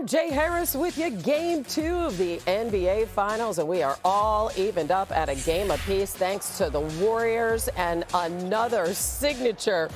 I'm Jay Harris with you. Game 2 of the NBA Finals, and we are all evened up at a game apiece thanks to the Warriors and another signature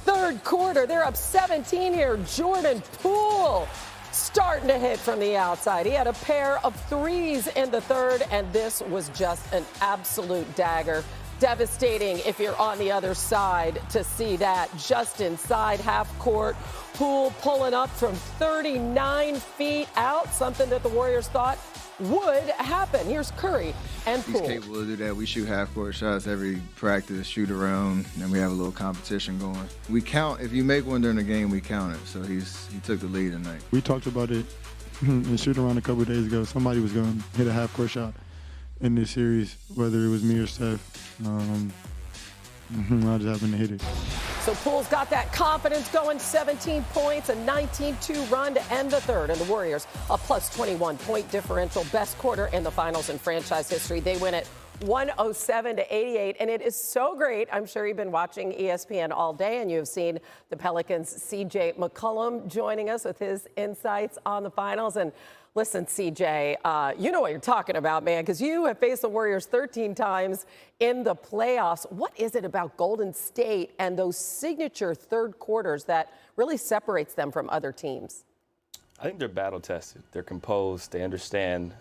third quarter. They're up 17 here. Jordan Poole starting to hit from the outside. He had a pair of threes in the third, and this was just an absolute dagger. Devastating if you're on the other side to see that just inside half court. Poole pulling up from 39 feet out, something that the Warriors thought would happen. Here's Curry and Poole. He's capable to do that. We shoot half-court shots every practice, shoot around, and we have a little competition going. We count. If you make one during the game, we count it. So he took the lead tonight. We talked about it in shoot around a couple of days ago. Somebody was going to hit a half-court shot in this series, whether it was me or Steph. I just happened to hit it. So Poole's got that confidence going, 17 points, a 19-2 run to end the third. And the Warriors, a plus 21-point differential, best quarter in the finals in franchise history. They win it 107-88, and it is so great. I'm sure you've been watching ESPN all day, and you've seen the Pelicans' C.J. McCollum joining us with his insights on the finals. And listen, CJ, you know what you're talking about, man, because you have faced the Warriors 13 times in the playoffs. What is it about Golden State and those signature third quarters that really separates them from other teams? I think they're battle tested. They're composed. They understand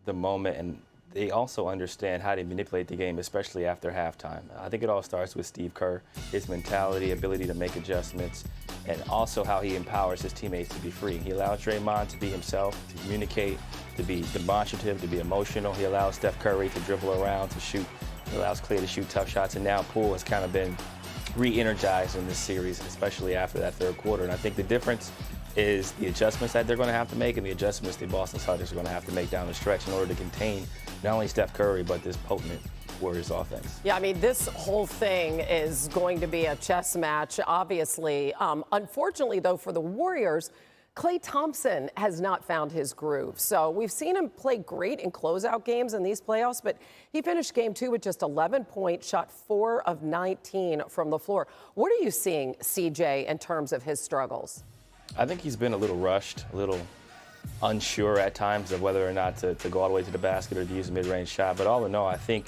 the moment, and they also understand how to manipulate the game, especially after halftime. I think it all starts with Steve Kerr, his mentality, ability to make adjustments, and also how he empowers his teammates to be free. He allows Draymond to be himself, to communicate, to be demonstrative, to be emotional. He allows Steph Curry to dribble around, to shoot. He allows Clay to shoot tough shots. And now Poole has kind of been re-energized in this series, especially after that third quarter. And I think the difference is the adjustments that they're going to have to make and the adjustments the Boston Celtics are going to have to make down the stretch in order to contain not only Steph Curry, but this potent Warriors offense. Yeah, I mean, this whole thing is going to be a chess match, obviously. Unfortunately, though, for the Warriors, Klay Thompson has not found his groove. So we've seen him play great in closeout games in these playoffs, but he finished game 2 with just 11 points, shot 4 of 19 from the floor. What are you seeing, CJ, in terms of his struggles? I think he's been a little rushed, a little unsure at times of whether or not to go all the way to the basket or to use a mid-range shot. But all in all, I think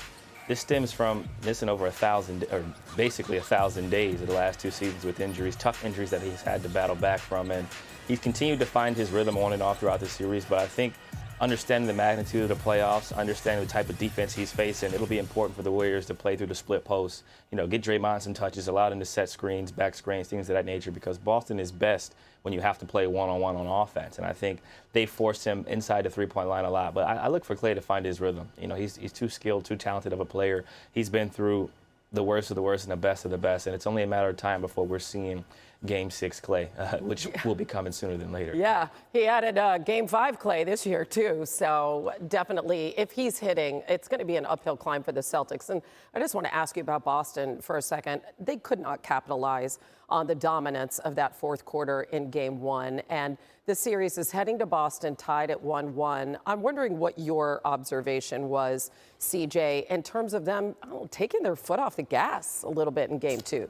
this stems from missing over 1,000, or basically 1,000 days of the last 2 seasons with injuries, tough injuries that he's had to battle back from. And he's continued to find his rhythm on and off throughout the series. But I think understanding the magnitude of the playoffs, understanding the type of defense he's facing, it'll be important for the Warriors to play through the split post, get Draymond some touches, allow them to set screens, back screens, things of that nature, because Boston is best when you have to play one-on-one on offense. And I think they forced him inside the three-point line a lot. But I look for Klay to find his rhythm. He's too skilled, too talented of a player. He's been through the worst of the worst and the best of the best. And it's only a matter of time before we're seeing Game 6 Klay, which will be coming sooner than later. Yeah, he added Game 5 Klay this year, too. So definitely, if he's hitting, it's going to be an uphill climb for the Celtics. And I just want to ask you about Boston for a second. They could not capitalize on the dominance of that fourth quarter in Game 1. And the series is heading to Boston, tied at 1-1. I'm wondering what your observation was, CJ, in terms of them taking their foot off the gas a little bit in Game 2.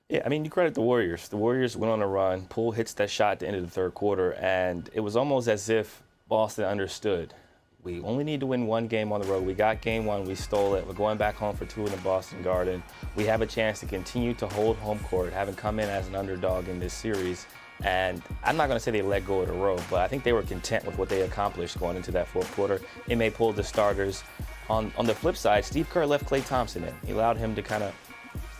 Yeah, I mean, you credit the Warriors. The Warriors went on a run. Poole hits that shot at the end of the third quarter, and it was almost as if Boston understood. We only need to win one game on the road. We got Game 1. We stole it. We're going back home for 2 in the Boston Garden. We have a chance to continue to hold home court, having come in as an underdog in this series. And I'm not going to say they let go of the road, but I think they were content with what they accomplished going into that fourth quarter. It may pull the starters. On the flip side, Steve Kerr left Klay Thompson in. He allowed him to kind of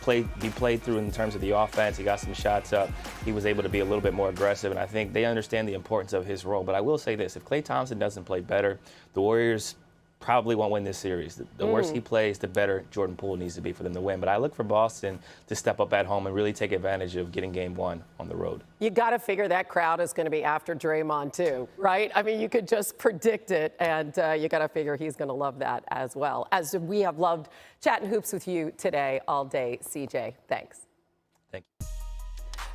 be played through in terms of the offense. He got some shots up. He was able to be a little bit more aggressive, and I think they understand the importance of his role. But I will say this, if Klay Thompson doesn't play better, the Warriors probably won't win this series. The worse he plays, the better Jordan Poole needs to be for them to win. But I look for Boston to step up at home and really take advantage of getting Game 1 on the road. You got to figure that crowd is going to be after Draymond too, right? I mean, you could just predict it, and you got to figure he's going to love that as well. As we have loved chatting hoops with you today all day, CJ. Thanks. Thank you.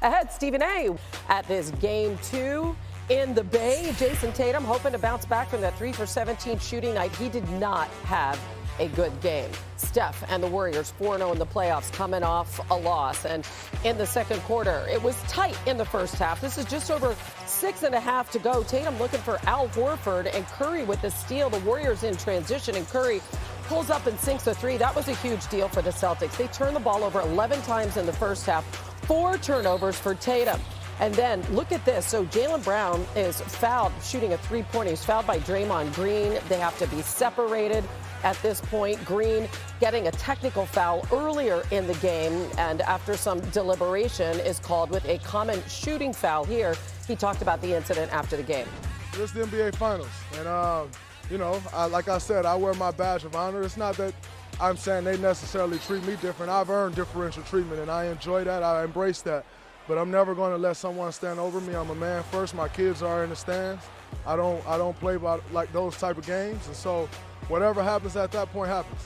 Ahead, Stephen A. at this Game 2 in the Bay. Jason Tatum hoping to bounce back from that 3 for 17 shooting night he did not have a good game. Steph and the Warriors 4-0 in the playoffs, coming off a loss. And in the second quarter, it was tight in the first half. This is just over 6.5 to go. Tatum looking for Al Horford, and Curry with the steal. The Warriors in transition, and Curry pulls up and sinks a three. That was a huge deal for the Celtics. They turned the ball over 11 times in the first half, 4 turnovers for Tatum. And then look at this. So Jaylen Brown is fouled, shooting a three-pointer. He's fouled by Draymond Green. They have to be separated at this point. Green getting a technical foul earlier in the game, and after some deliberation is called with a common shooting foul here. He talked about the incident after the game. This is the NBA Finals, and like I said, I wear my badge of honor. It's not that I'm saying they necessarily treat me different. I've earned differential treatment, and I enjoy that. I embrace that. But I'm never going to let someone stand over me. I'm a man first. My kids are in the stands. I don't play by like those type of games, and so whatever happens at that point happens.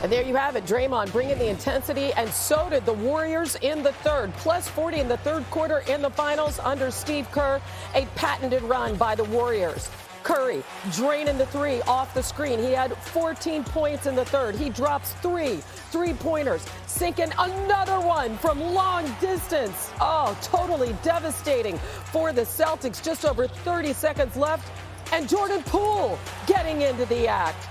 And there you have it. Draymond bringing the intensity, and so did the Warriors in the third. Plus 40 in the third quarter in the finals under Steve Kerr. A patented run by the Warriors. Curry draining the three off the screen. He had 14 points in the third. He drops 3 3-pointers, sinking another one from long distance. Oh, totally devastating for the Celtics. Just over 30 seconds left, and Jordan Poole getting into the act.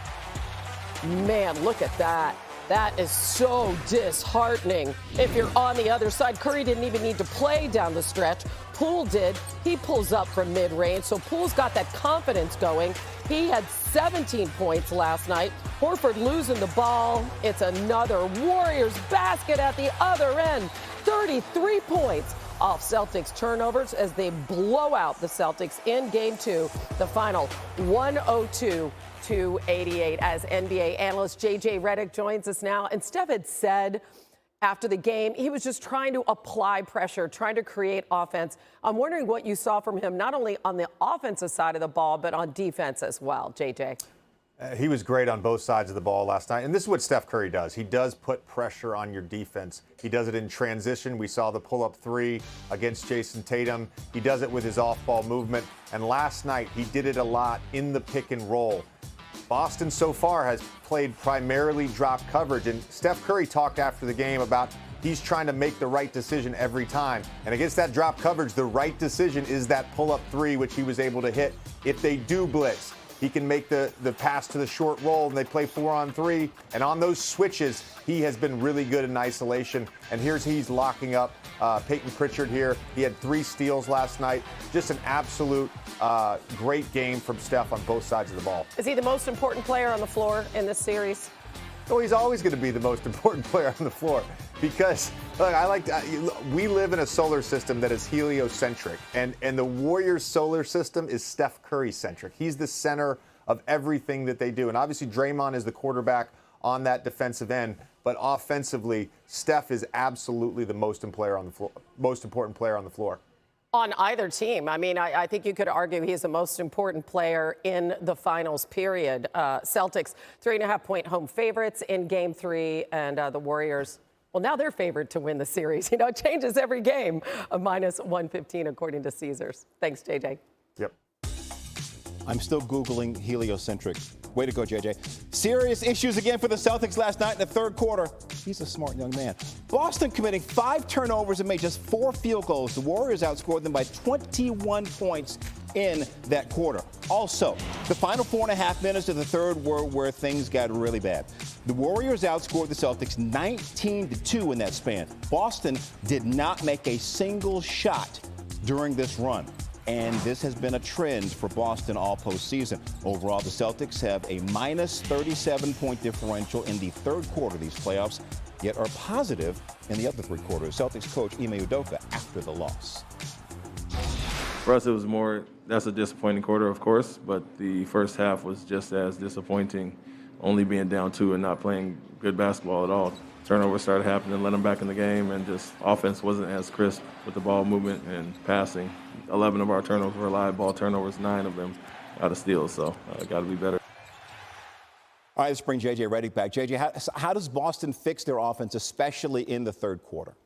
Man, look at that. That is so disheartening. If you're on the other side, Curry didn't even need to play down the stretch. Poole did. He pulls up from mid-range, so Poole's got that confidence going. He had 17 points last night. Horford losing the ball. It's another Warriors basket at the other end. 33 points off Celtics turnovers as they blow out the Celtics in Game 2, the final 102-88. As NBA analyst J.J. Redick joins us now. And Steph had said after the game he was just trying to apply pressure, trying to create offense. I'm wondering what you saw from him, not only on the offensive side of the ball, but on defense as well, J.J. He was great on both sides of the ball last night. And this is what Steph Curry does. He does put pressure on your defense. He does it in transition. We saw the pull-up three against Jason Tatum. He does it with his off-ball movement. And last night, he did it a lot in the pick and roll. Boston so far has played primarily drop coverage. And Steph Curry talked after the game about he's trying to make the right decision every time. And against that drop coverage, the right decision is that pull-up three, which he was able to hit. If they do blitz, he can make the pass to the short roll, and they play 4-on-3. And on those switches, he has been really good in isolation. And he's locking up Peyton Pritchard here. He had 3 steals last night. Just an absolute great game from Steph on both sides of the ball. Is he the most important player on the floor in this series? No, he's always going to be the most important player on the floor because look, we live in a solar system that is heliocentric, and the Warriors' solar system is Steph Curry-centric. He's the center of everything that they do, and obviously Draymond is the quarterback on that defensive end, but offensively, Steph is absolutely the most important player on the floor. On either team. I mean, I think you could argue he's the most important player in the finals, period. Celtics, 3.5-point home favorites in Game 3, and the Warriors, well, now they're favored to win the series. You know, it changes every game. A -115 according to Caesars. Thanks, JJ. Yep. I'm still Googling heliocentric. Way to go, JJ. Serious issues again for the Celtics last night in the third quarter. He's a smart young man. Boston committing 5 turnovers and made just 4 field goals. The Warriors outscored them by 21 points in that quarter. Also, the final 4.5 minutes of the third were where things got really bad. The Warriors outscored the Celtics 19-2 in that span. Boston did not make a single shot during this run. And this has been a trend for Boston all postseason. Overall, the Celtics have a -37-point differential in the third quarter of these playoffs, yet are positive in the other 3 quarters. Celtics coach Ime Udoka after the loss. For us, it was that's a disappointing quarter, of course, but the first half was just as disappointing, only being down 2 and not playing good basketball at all. Turnovers started happening, let them back in the game, and just offense wasn't as crisp with the ball movement and passing. 11 of our turnovers were live ball turnovers, 9 of them out of steals, so got to be better. All right, let's bring J.J. Redick back. J.J., how does Boston fix their offense, especially in the third quarter?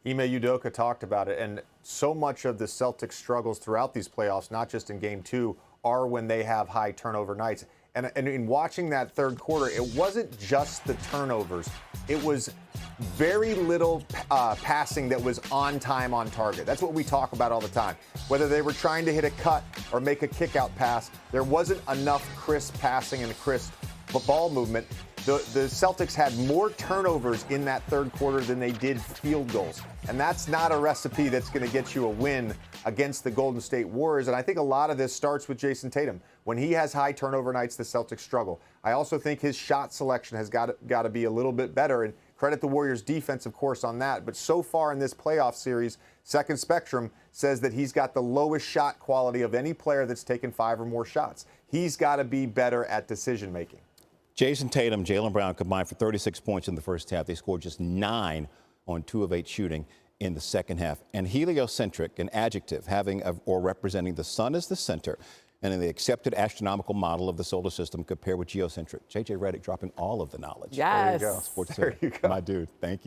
Ime Udoka talked about it, and so much of the Celtics' struggles throughout these playoffs, not just in Game 2, are when they have high turnover nights. And in watching that third quarter, it wasn't just the turnovers. It was very little passing that was on time, on target. That's what we talk about all the time. Whether they were trying to hit a cut or make a kick-out pass, there wasn't enough crisp passing and crisp ball movement. The Celtics had more turnovers in that third quarter than they did field goals. And that's not a recipe that's going to get you a win against the Golden State Warriors. And I think a lot of this starts with Jason Tatum. When he has high turnover nights, the Celtics struggle. I also think his shot selection has got to be a little bit better. And credit the Warriors' defense, of course, on that. But so far in this playoff series, Second Spectrum says that he's got the lowest shot quality of any player that's taken 5 or more shots. He's got to be better at decision making. Jason Tatum, Jaylen Brown combined for 36 points in the first half. They scored just 9 on 2 of 8 shooting in the second half. And heliocentric, an adjective having or representing the sun as the center and in the accepted astronomical model of the solar system compared with geocentric. JJ Redick dropping all of the knowledge. Yes. There you go. Sports There Center. you go. My dude, thank you.